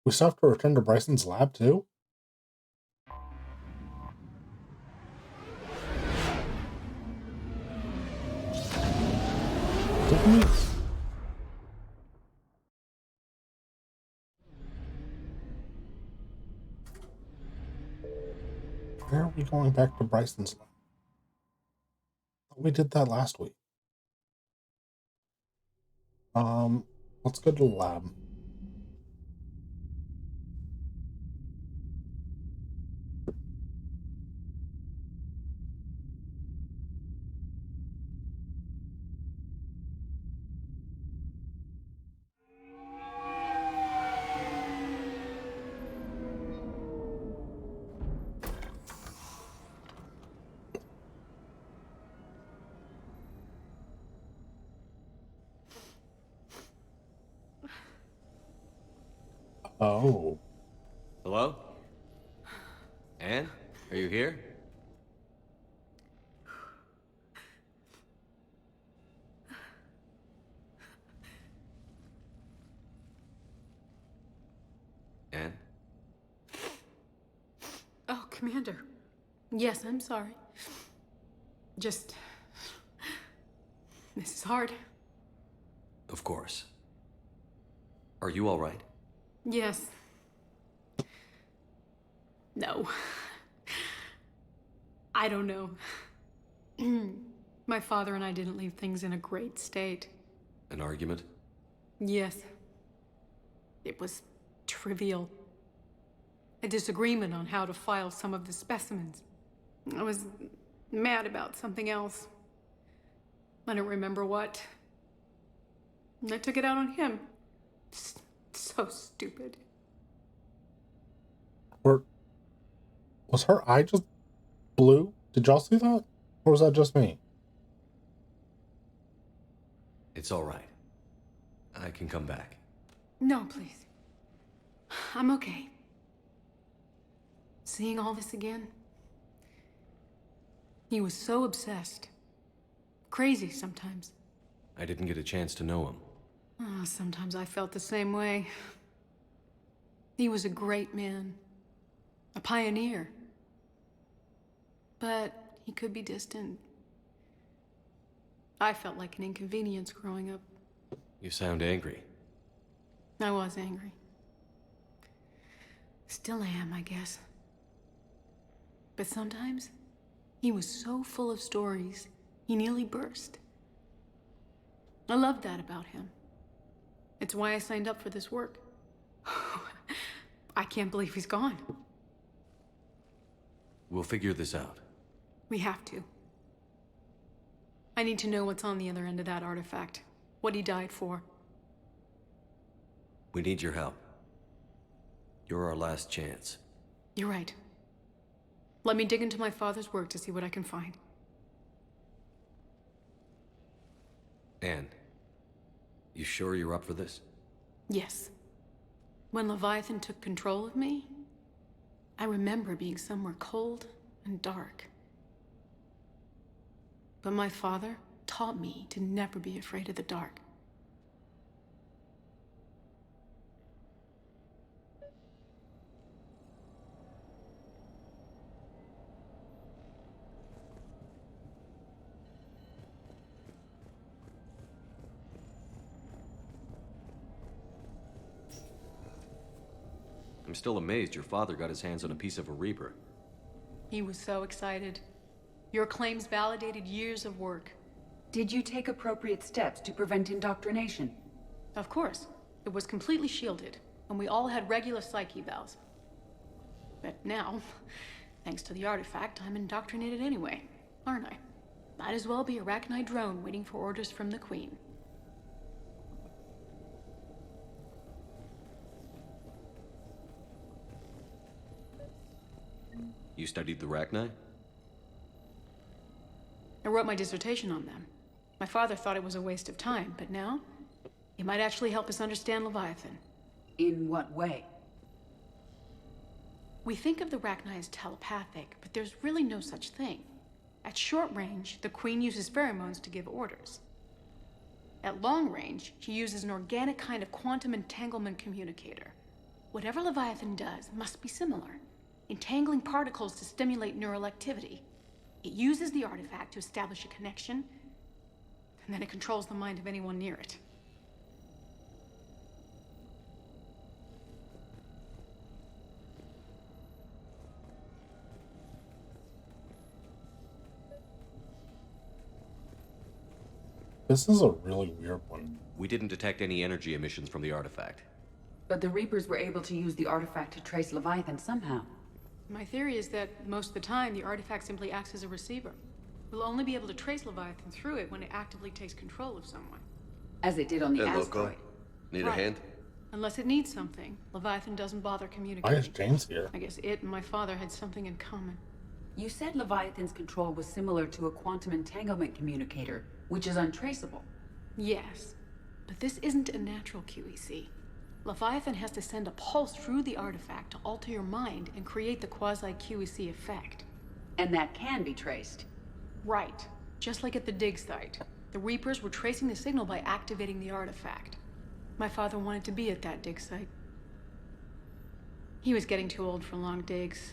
We still have to return to Bryson's lab, too? Didn't we? Where are we going back to Bryson's lab? We did that last week. Let's go to the lab. Oh. Hello? Anne? Are you here? Anne? Oh, Commander. Yes, I'm sorry. Just... This is hard. Of course. Are you all right? Yes. No. I don't know. My father and I didn't leave things in a great state. An argument? Yes. It was trivial. A disagreement on how to file some of the specimens. I was mad about something else. I don't remember what. I took it out on him. So stupid. Was her eye just blue? Did y'all see that? Or was that just me? It's all right. I can come back. No, please. I'm okay. Seeing all this again? He was so obsessed. Crazy sometimes. I didn't get a chance to know him. Oh, sometimes I felt the same way. He was a great man. A pioneer. But he could be distant. I felt like an inconvenience growing up. You sound angry. I was angry. Still am, I guess. But sometimes, he was so full of stories, he nearly burst. I loved that about him. It's why I signed up for this work. I can't believe he's gone. We'll figure this out. We have to. I need to know what's on the other end of that artifact. What he died for. We need your help. You're our last chance. You're right. Let me dig into my father's work to see what I can find. Anne, you sure you're up for this? Yes. When Leviathan took control of me, I remember being somewhere cold and dark. But my father taught me to never be afraid of the dark. I'm still amazed your father got his hands on a piece of a Reaper. He was so excited. Your claims validated years of work. Did you take appropriate steps to prevent indoctrination? Of course. It was completely shielded, and we all had regular psych evals. But now, thanks to the artifact, I'm indoctrinated anyway, aren't I? Might as well be a Arachnite drone waiting for orders from the Queen. You studied the Rachni? I wrote my dissertation on them. My father thought it was a waste of time, but now, it might actually help us understand Leviathan. In what way? We think of the Rachni as telepathic, but there's really no such thing. At short range, the Queen uses pheromones to give orders. At long range, she uses an organic kind of quantum entanglement communicator. Whatever Leviathan does must be similar, entangling particles to stimulate neural activity. It uses the artifact to establish a connection, and then it controls the mind of anyone near it. This is a really weird one. We didn't detect any energy emissions from the artifact. But the Reapers were able to use the artifact to trace Leviathan somehow. My theory is that most of the time, the artifact simply acts as a receiver. We'll only be able to trace Leviathan through it when it actively takes control of someone. As it did on the Hey, asteroid. Loco. Need Right. a hand? Unless it needs something, Leviathan doesn't bother Why is communicating. James here? I guess it and my father had something in common. You said Leviathan's control was similar to a quantum entanglement communicator, which is untraceable. Yes, but this isn't a natural QEC. Leviathan has to send a pulse through the artifact to alter your mind and create the quasi-QEC effect. And that can be traced. Right, just like at the dig site. The Reapers were tracing the signal by activating the artifact. My father wanted to be at that dig site. He was getting too old for long digs,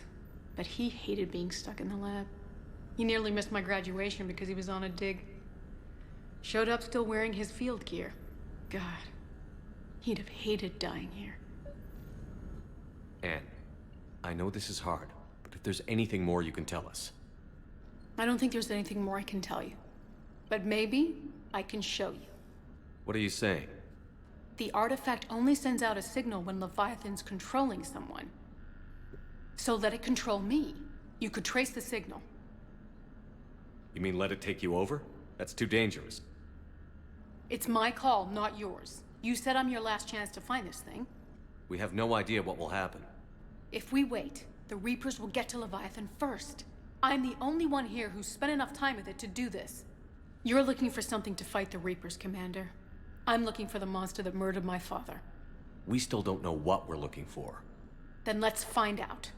but he hated being stuck in the lab. He nearly missed my graduation because he was on a dig. Showed up still wearing his field gear. God, he'd have hated dying here. Anne, I know this is hard, but if there's anything more you can tell us. I don't think there's anything more I can tell you. But maybe I can show you. What are you saying? The artifact only sends out a signal when Leviathan's controlling someone. So let it control me. You could trace the signal. You mean let it take you over? That's too dangerous. It's my call, not yours. You said I'm your last chance to find this thing. We have no idea what will happen. If we wait, the Reapers will get to Leviathan first. I'm the only one here who's spent enough time with it to do this. You're looking for something to fight the Reapers, Commander. I'm looking for the monster that murdered my father. We still don't know what we're looking for. Then let's find out.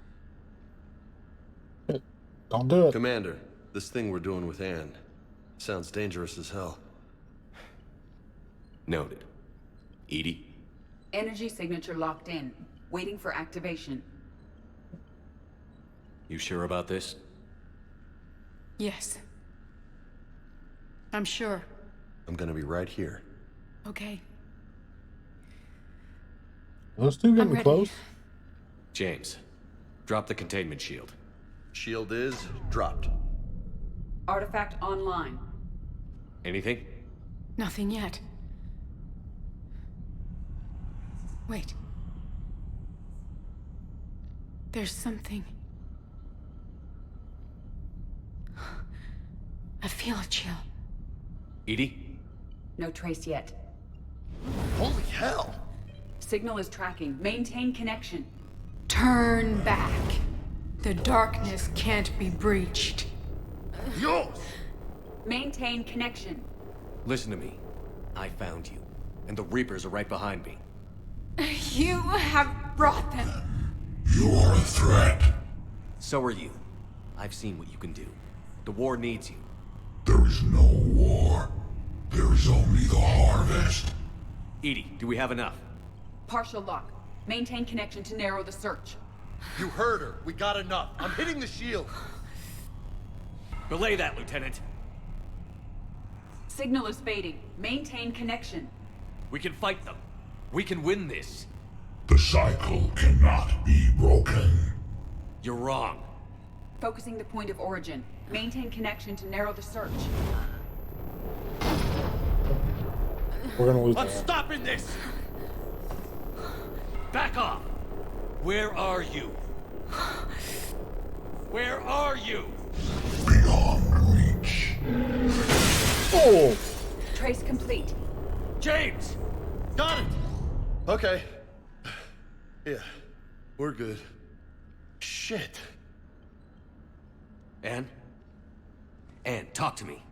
Don't do it. Commander, this thing we're doing with Anne sounds dangerous as hell. Noted. Edie? Energy signature locked in, waiting for activation. You sure about this? Yes. I'm sure. I'm gonna be right here. Okay. Those two I'm getting ready. close? James, drop the containment shield. Shield is dropped. Artifact online. Anything? Nothing yet. Wait. There's something. I feel a chill. Edie? No trace yet. Holy hell! Signal is tracking. Maintain connection. Turn back. The darkness can't be breached. Yo! Maintain connection. Listen to me. I found you, and the Reapers are right behind me. You have brought them. You are a threat. So are you. I've seen what you can do. The war needs you. There is no war. There is only the harvest. Edie, do we have enough? Partial lock. Maintain connection to narrow the search. You heard her. We got enough. I'm hitting the shield. Belay that, Lieutenant. Signal is fading. Maintain connection. We can fight them. We can win this. The cycle cannot be broken. You're wrong. Focusing the point of origin. Maintain connection to narrow the search. We're gonna lose I'm that. stopping this! Back off! Where are you? Where are you? Beyond reach. Oh! Trace complete. James! Got it! Okay. Yeah, we're good. Shit. Anne? Anne, talk to me.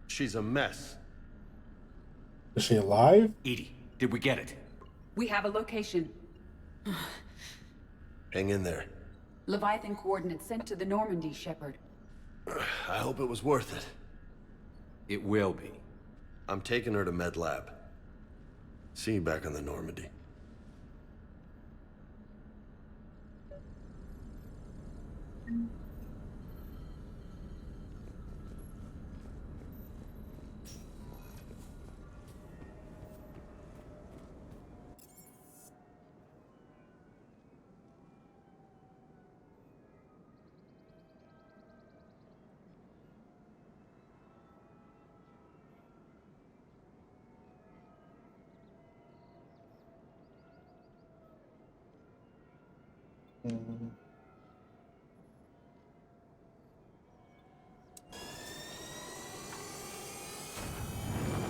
She's a mess. Is she alive? Edie, did we get it? We have a location. Hang in there. Leviathan coordinates sent to the Normandy, Shepard. I hope it was worth it. It will be. I'm taking her to Med Lab. See you back on the Normandy. Mm.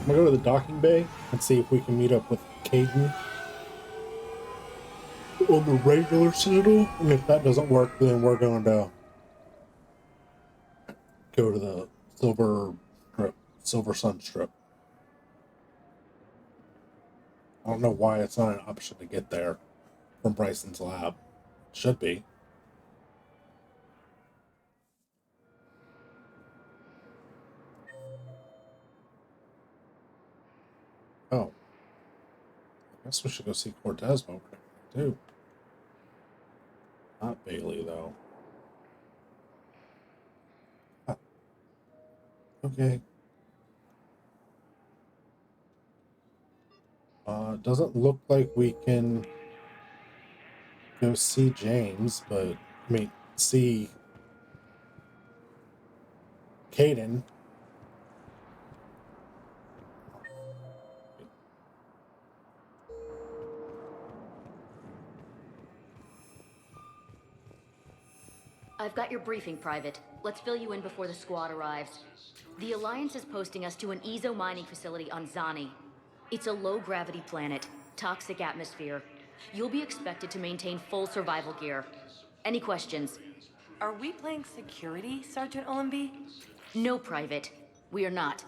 I'm gonna go to the docking bay and see if we can meet up with Caden on the regular Citadel. And if that doesn't work, then we're going to go to the Silver Sun Strip. I don't know why it's not an option to get there from Bryson's lab. Should be. Oh. I guess we should go see Cortez while we're there, too. Not Bailey, though. Ah, okay. Doesn't look like we can go see James, but, I mean, see Caden. I've got your briefing, Private. Let's fill you in before the squad arrives. The Alliance is posting us to an Ezo mining facility on Zani. It's a low-gravity planet, toxic atmosphere. You'll be expected to maintain full survival gear. Any questions? Are we playing security, Sergeant Ullenby? No, Private. We are not.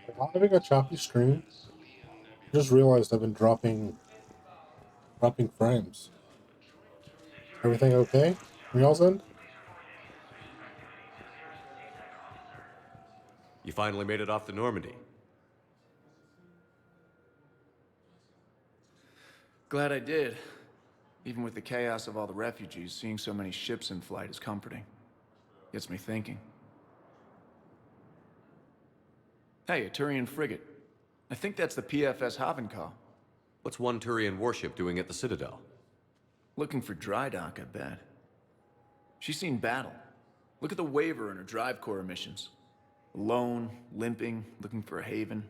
Am I having a choppy stream? I just realized I've been dropping frames. Everything okay from y'all's end? You finally made it off the Normandy. Glad I did. Even with the chaos of all the refugees, seeing so many ships in flight is comforting. Gets me thinking. Hey, a Turian frigate. I think that's the PFS Havenkaw. What's one Turian warship doing at the Citadel? Looking for dry dock, I bet. She's seen battle. Look at the waiver in her drive core emissions. Alone, limping, looking for a haven.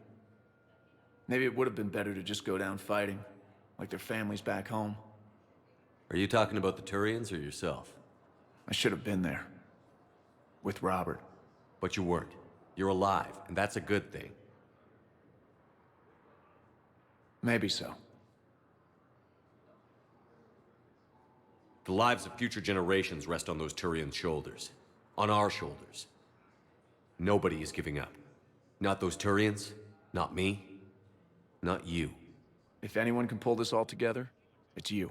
Maybe it would have been better to just go down fighting, like their families back home. Are you talking about the Turians or yourself? I should have been there. With Robert. But you weren't. You're alive, and that's a good thing. Maybe so. The lives of future generations rest on those Turians' shoulders. On our shoulders. Nobody is giving up. Not those Turians, not me, not you. If anyone can pull this all together, it's you.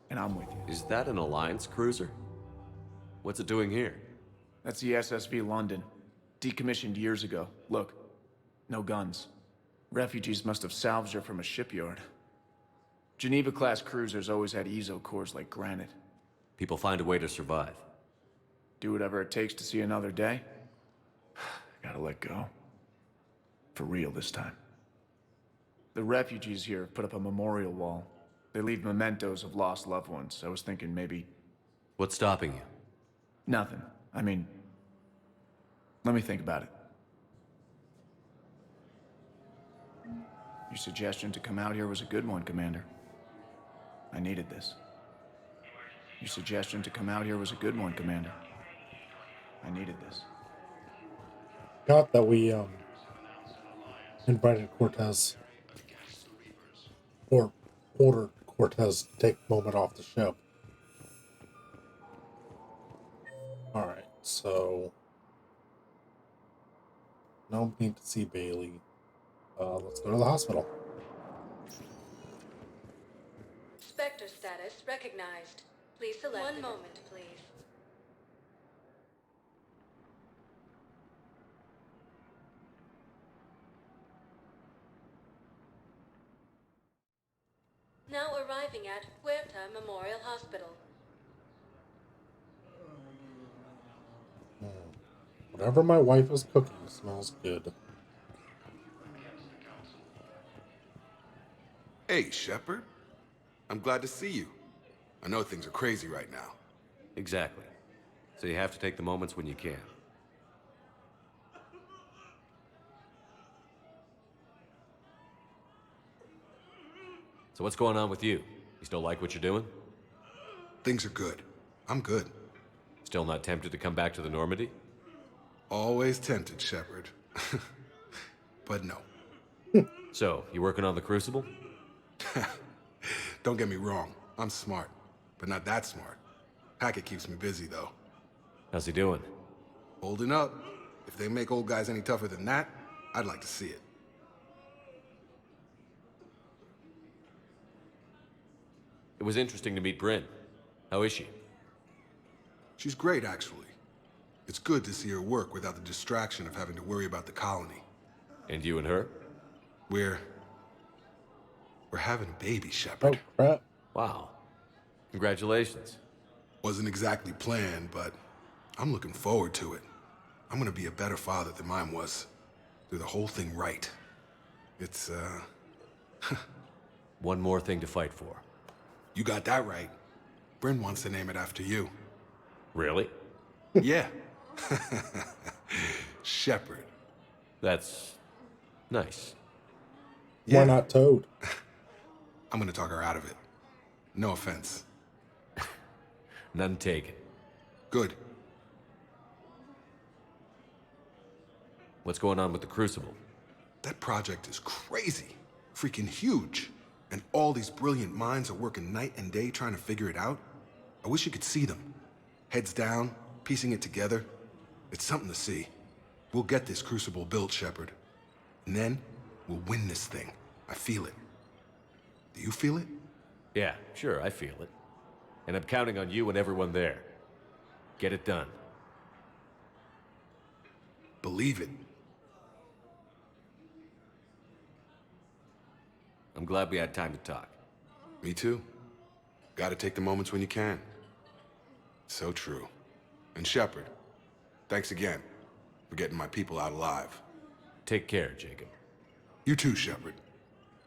And I'm with you. Is that an Alliance cruiser? What's it doing here? That's the SSV London. Decommissioned years ago. Look, no guns. Refugees must have salvaged her from a shipyard. Geneva-class cruisers always had Ezo cores like granite. People find a way to survive. Do whatever it takes to see another day. Gotta let go. For real this time. The refugees here have put up a memorial wall. They leave mementos of lost loved ones. I was thinking maybe... What's stopping you? Nothing. I mean... Let me think about it. Your suggestion to come out here was a good one, Commander. I needed this. Your suggestion to come out here was a good one, Commander. I needed this. Got that we invited Cortez, or ordered Cortez to take a moment off the ship. Alright, so no need to see Bailey. Let's go to the hospital. Spectre status recognized. Please select. One moment, please. arriving at Huerta Memorial Hospital. Whatever my wife is cooking smells good. Hey, Shepard. I'm glad to see you. I know things are crazy right now. Exactly. So you have to take the moments when you can. So what's going on with you? You still like what you're doing? Things are good. I'm good. Still not tempted to come back to the Normandy? Always tempted, Shepard. But no. So, you working on the Crucible? Don't get me wrong. I'm smart. But not that smart. Hackett keeps me busy, though. How's he doing? Holding up. If they make old guys any tougher than that, I'd like to see it. It was interesting to meet Bryn. How is she? She's great, actually. It's good to see her work without the distraction of having to worry about the colony. And you and her? We're having a baby, Shepard. Oh, crap. Wow. Congratulations. Wasn't exactly planned, but I'm looking forward to it. I'm gonna be a better father than mine was. Do the whole thing right. It's, One more thing to fight for. You got that right. Bryn wants to name it after you. Really? Yeah. Shepard. That's nice. Why not Toad? I'm gonna talk her out of it. No offense. None taken. Good. What's going on with the Crucible? That project is crazy. Freaking huge. And all these brilliant minds are working night and day trying to figure it out. I wish you could see them. Heads down, piecing it together. It's something to see. We'll get this Crucible built, Shepard. And then, we'll win this thing. I feel it. Do you feel it? Yeah, sure, I feel it. And I'm counting on you and everyone there. Get it done. Believe it. I'm glad we had time to talk. Me too. Gotta take the moments when you can. So true. And Shepard, thanks again for getting my people out alive. Take care, Jacob. You too, Shepard.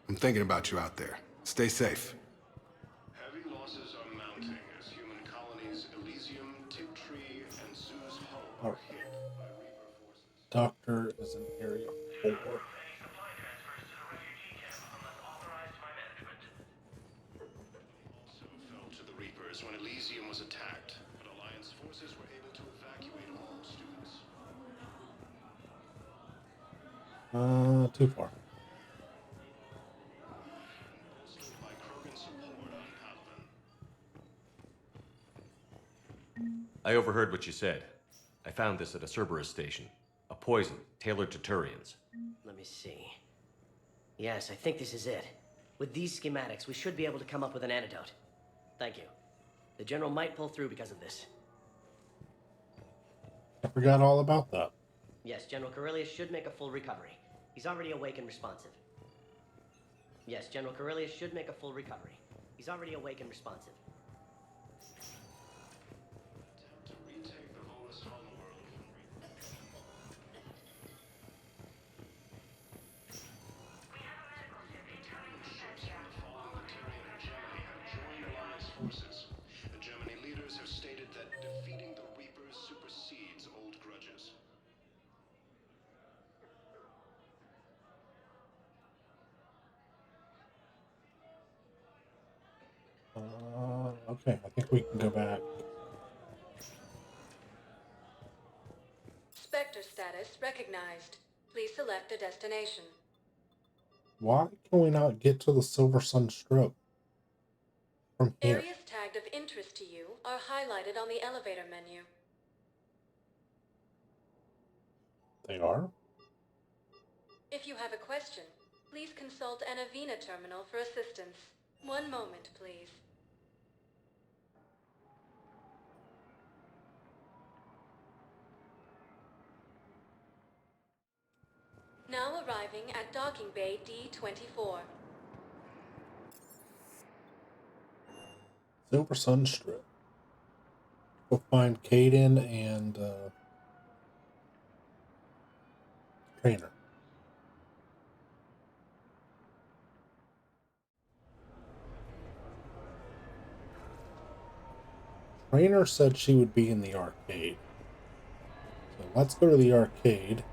I'm thinking about you out there. Stay safe. Heavy losses are mounting as human colonies Elysium, Tiptree, and Zeus Hull are hit by Reaper forces. Doctor is in Area 4. Also fell to the Reapers when Elysium was attacked, but Alliance forces were able to evacuate all students. Too far. Bolstered by Krogan support on Palaven. I overheard what you said. I found this at a Cerberus station. A poison tailored to Turians. Let me see. Yes, I think this is it. With these schematics, we should be able to come up with an antidote. Thank you. The General might pull through because of this. I forgot all about that. Yes, General Corellius should make a full recovery. He's already awake and responsive. Yes, General Corellius should make a full recovery. He's already awake and responsive. Attempt to retake the Volus homeworld from Reaper. Ships from the fallen Quarian and Germany have joined Alliance forces. The Germany leaders have stated that defeating the Reapers supersedes old grudges. Okay, I think we can go back. Spectre status recognized. Please select a destination. Why can we not get to the Silver Sun Strip from here? Areas tagged of interest to you are highlighted on the elevator menu. They are? If you have a question, please consult an Avena terminal for assistance. One moment, please. Now arriving at docking bay D24. Silver Sunstrip. Go find Caden and Trainer. Trainer said she would be in the arcade. So let's go to the arcade.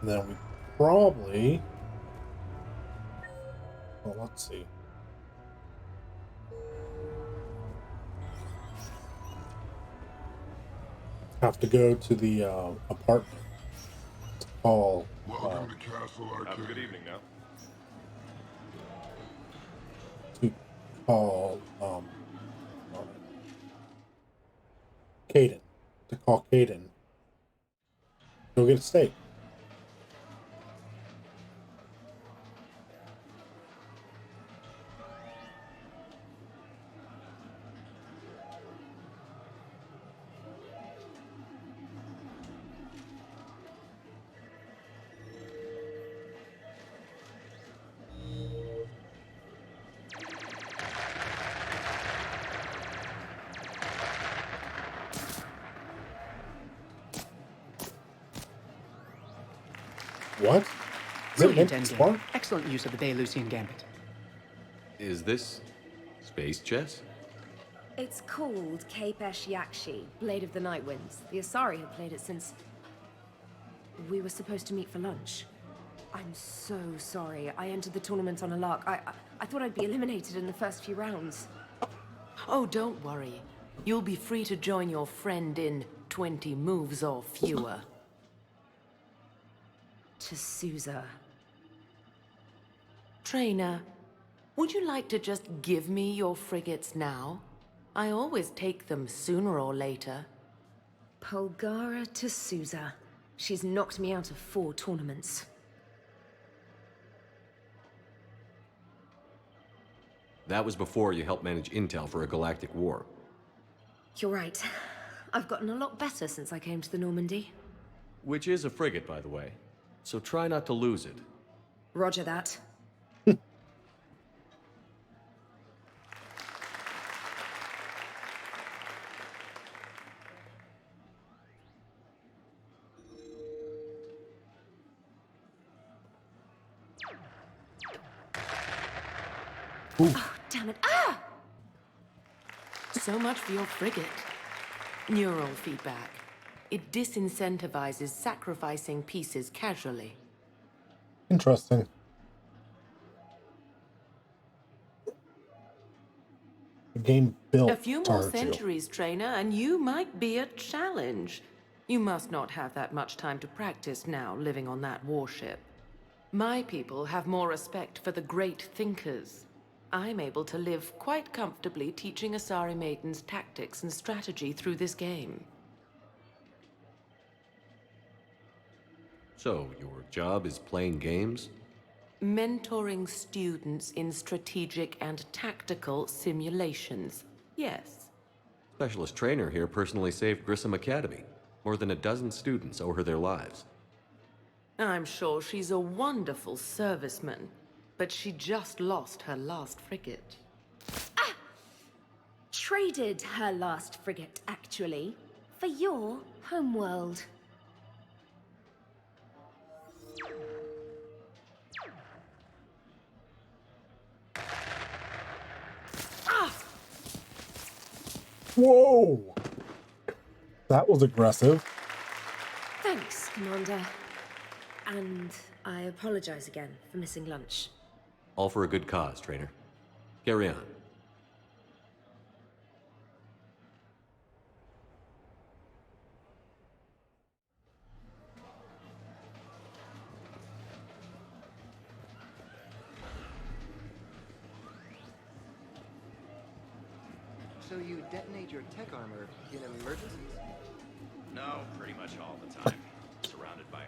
And then we probably... Well, let's see. Have to go to the apartment to call. Welcome to Castle Arcade. Have a good evening now. To call Caden. To call Caden. Go get a steak. What? Is it Brilliant meant to endgame. spark? Excellent use of the Belarusian gambit. Is this space chess? It's called Kapesh Yakshi, Blade of the Night Winds. The Asari have played it since... we were supposed to meet for lunch. I'm so sorry. I entered the tournament on a lark. I thought I'd be eliminated in the first few rounds. Oh, don't worry. You'll be free to join your friend in 20 moves or fewer. To Sousa. Trainer, would you like to just give me your frigates now? I always take them sooner or later. Polgara to Sousa. She's knocked me out of 4 tournaments. That was before you helped manage intel for a galactic war. You're right. I've gotten a lot better since I came to the Normandy. Which is a frigate, by the way. So try not to lose it. Roger that. Oh, damn it. Ah! So much for your frigate. Neural feedback. It disincentivizes sacrificing pieces casually. Interesting. The game built A few more centuries, Trainer, and you might be a challenge. You must not have that much time to practice now, living on that warship. My people have more respect for the great thinkers. I'm able to live quite comfortably teaching Asari maidens tactics and strategy through this game. So, your job is playing games? Mentoring students in strategic and tactical simulations. Yes. Specialist trainer here personally saved Grissom Academy. More than a dozen students owe her their lives. I'm sure she's a wonderful serviceman, but she just lost her last frigate. Ah! Traded her last frigate, actually, for your homeworld. Ah! Whoa! That was aggressive. Thanks, Commander. And I apologize again for missing lunch. All for a good cause, trainer. Carry on. So you detonate your tech armor in emergencies? No, pretty much all the time. Surrounded by us.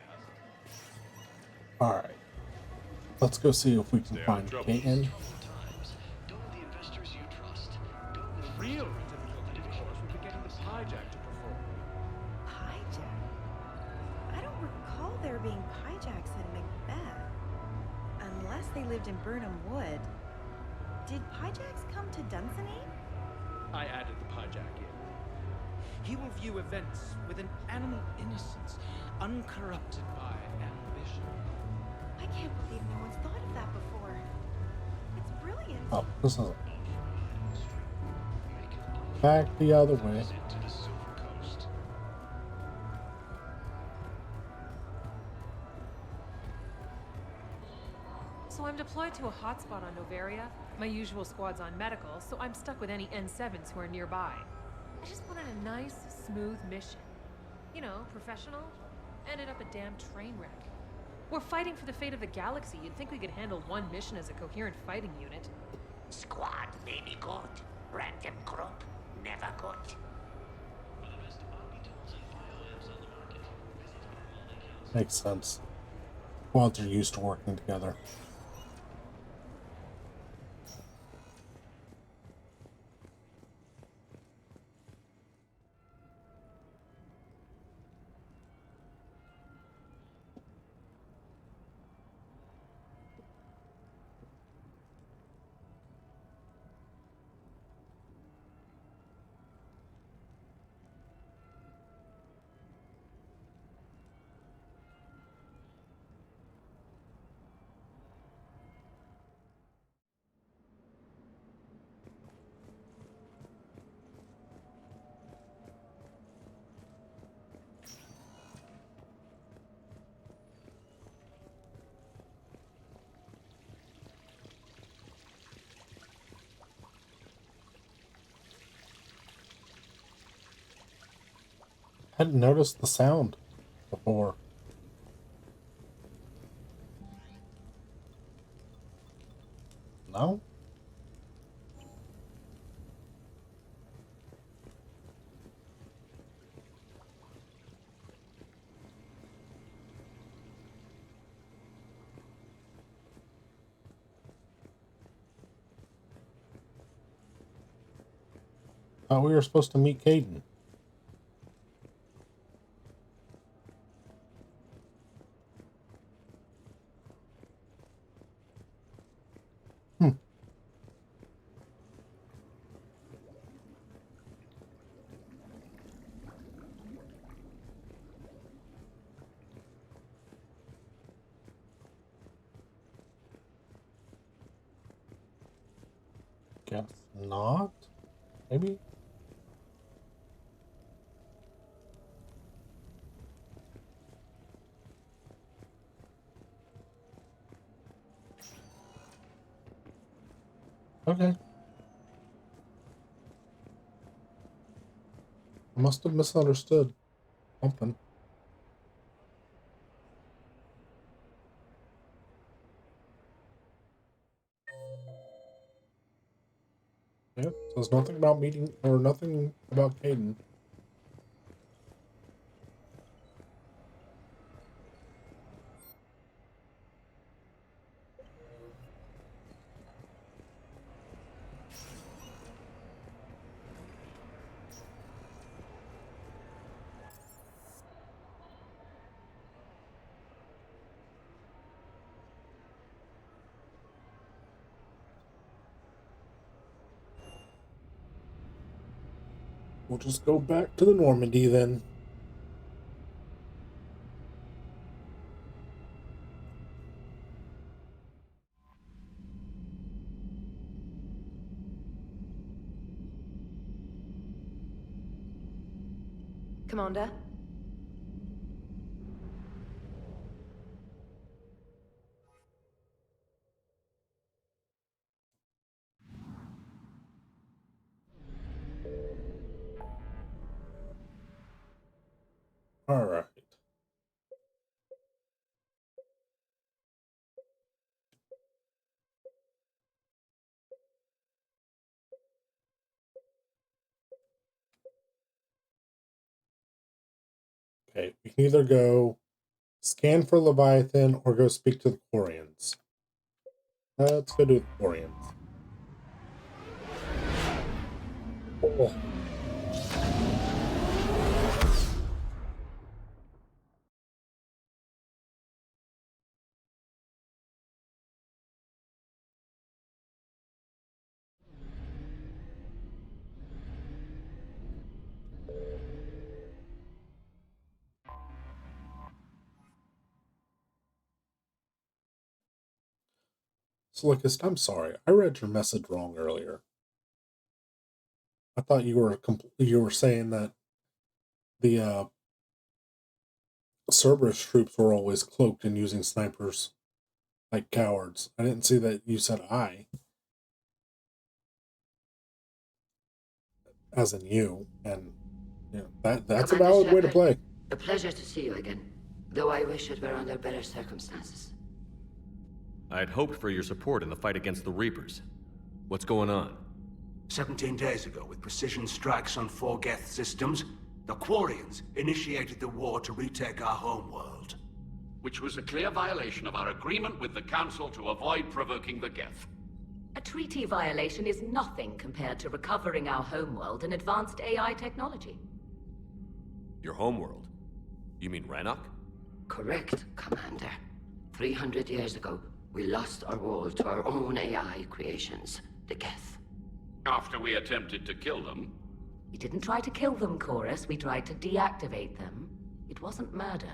Alright. Let's go see if we can find Caden. Real difficulty, of course, would be getting the hijack to perform. Hijack? I don't recall there being hijacks in lived in Burnham Wood. Did Pyjax come to Dunsany? I added the Pyjack in. He will view events with an animal innocence, uncorrupted by ambition. I can't believe no one's thought of that before. It's brilliant. Oh, this is back the other way. So I'm deployed to a hotspot on Novaria. My usual squad's on medical, so I'm stuck with any N7s who are nearby. I just wanted a nice, smooth mission. You know, professional. Ended up a damn train wreck. We're fighting for the fate of the galaxy. You'd think we could handle one mission as a coherent fighting unit. Squad may be good. Random group, never good. Makes sense. Squads are used to working together. Hadn't noticed the sound before. No? Thought we were supposed to meet Caden. Guess not. Maybe? Okay. I must have misunderstood something. Yep, so there's nothing about meeting, or nothing about Caden. We'll just go back to the Normandy then. Commander? All right. Okay, we can either go scan for Leviathan or go speak to the Quarians. Let's go do the Quarians. Oh. Slickest, I'm sorry. I read your message wrong earlier. I thought you were saying that the Cerberus troops were always cloaked and using snipers like cowards. I didn't see that you said I, as in you, and that's a Commander valid way to Shepard, play. a pleasure to see you again, though I wish it were under better circumstances. I had hoped for your support in the fight against the Reapers. What's going on? 17 days ago, with precision strikes on 4 Geth systems, the Quarians initiated the war to retake our homeworld. Which was a clear violation of our agreement with the Council to avoid provoking the Geth. A treaty violation is nothing compared to recovering our homeworld and advanced AI technology. Your homeworld? You mean Rannoch? Correct, Commander. 300 years ago, we lost our world to our own AI creations, the Geth. After we attempted to kill them. We didn't try to kill them, Chorus. We tried to deactivate them. It wasn't murder.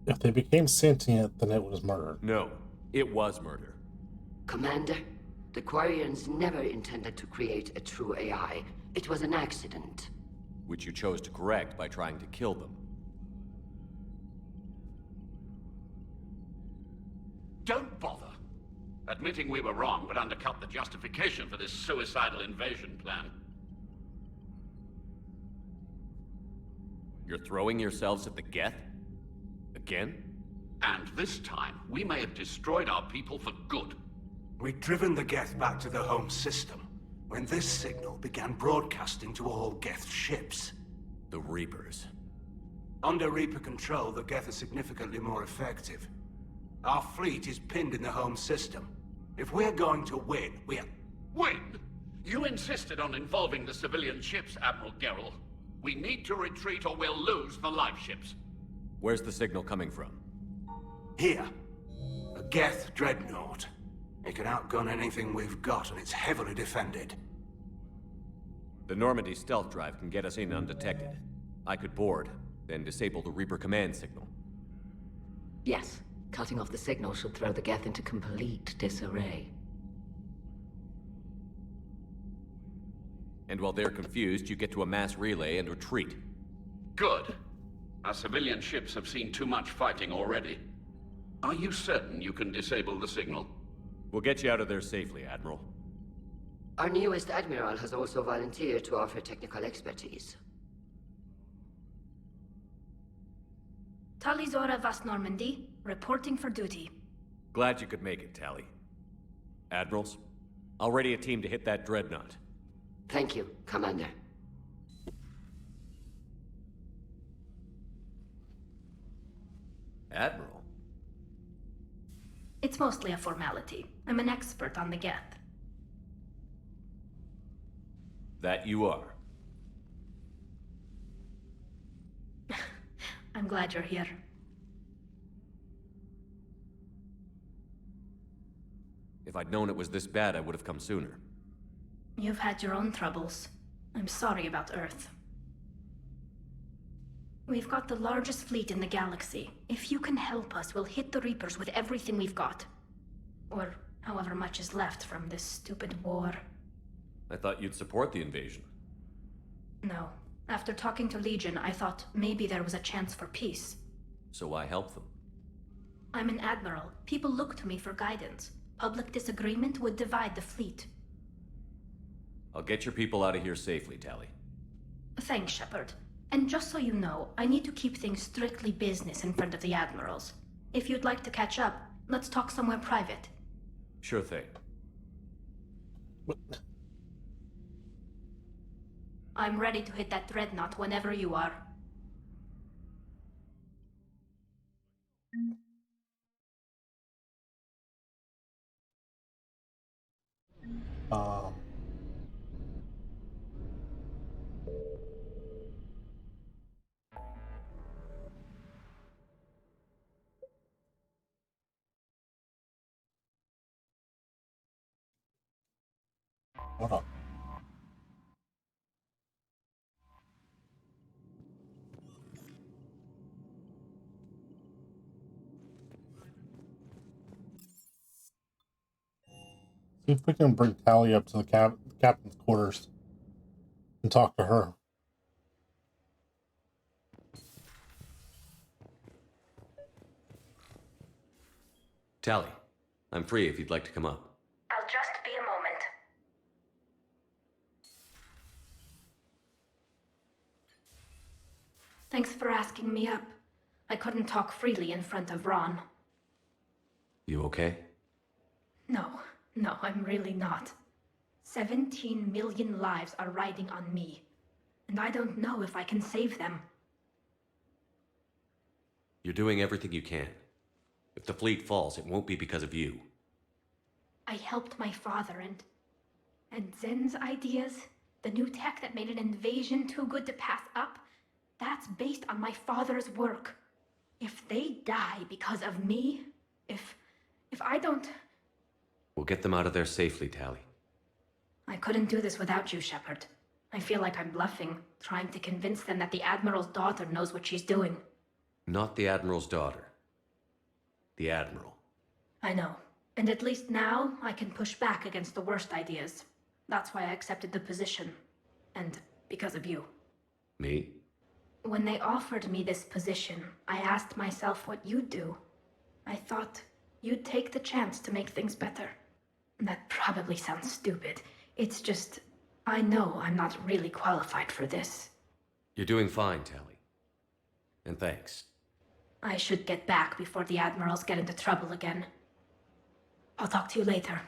If they became sentient, then it was murder. No, it was murder. Commander, the Quarians never intended to create a true AI. It was an accident. Which you chose to correct by trying to kill them. Don't bother. Admitting we were wrong would undercut the justification for this suicidal invasion plan. You're throwing yourselves at the Geth? Again? And this time, we may have destroyed our people for good. We'd driven the Geth back to the home system, when this signal began broadcasting to all Geth ships. The Reapers. Under Reaper control, the Geth are significantly more effective. Our fleet is pinned in the home system. If we're going to win, Win? You insisted on involving the civilian ships, Admiral Gerrel. We need to retreat or we'll lose the live ships. Where's the signal coming from? Here. A Geth dreadnought. It can outgun anything we've got, and it's heavily defended. The Normandy stealth drive can get us in undetected. I could board, then disable the Reaper command signal. Yes. Cutting off the signal should throw the Geth into complete disarray. And while they're confused, you get to a mass relay and retreat. Good. Our civilian ships have seen too much fighting already. Are you certain you can disable the signal? We'll get you out of there safely, Admiral. Our newest Admiral has also volunteered to offer technical expertise. Talizora Vas Normandy, reporting for duty. Glad you could make it, Tally. Admirals, I'll ready a team to hit that dreadnought. Thank you, Commander. Admiral? It's mostly a formality. I'm an expert on the Geth. That you are. I'm glad you're here. If I'd known it was this bad, I would have come sooner. You've had your own troubles. I'm sorry about Earth. We've got the largest fleet in the galaxy. If you can help us, we'll hit the Reapers with everything we've got. Or however much is left from this stupid war. I thought you'd support the invasion. No. After talking to Legion, I thought maybe there was a chance for peace. So why help them? I'm an admiral. People look to me for guidance. Public disagreement would divide the fleet. I'll get your people out of here safely, Tally. Thanks, Shepard. And just so you know, I need to keep things strictly business in front of the admirals. If you'd like to catch up, let's talk somewhere private. Sure thing. I'm ready to hit that dreadnought whenever you are. Hold on. See if we can bring Tally up to the captain's quarters and talk to her. Tally, I'm free if you'd like to come up. I'll just be a moment. Thanks for asking me up. I couldn't talk freely in front of Ron. You okay? No, I'm really not. 17 million lives are riding on me, and I don't know if I can save them. You're doing everything you can. If the fleet falls, it won't be because of you. I helped my father and Zen's ideas, the new tech that made an invasion too good to pass up, that's based on my father's work. If they die because of me, if I don't... We'll get them out of there safely, Tally. I couldn't do this without you, Shepard. I feel like I'm bluffing, trying to convince them that the Admiral's daughter knows what she's doing. Not the Admiral's daughter. The Admiral. I know. And at least now, I can push back against the worst ideas. That's why I accepted the position. And because of you. Me? When they offered me this position, I asked myself what you'd do. I thought you'd take the chance to make things better. That probably sounds stupid. It's just, I know I'm not really qualified for this. You're doing fine, Tally. And thanks. I should get back before the Admirals get into trouble again. I'll talk to you later.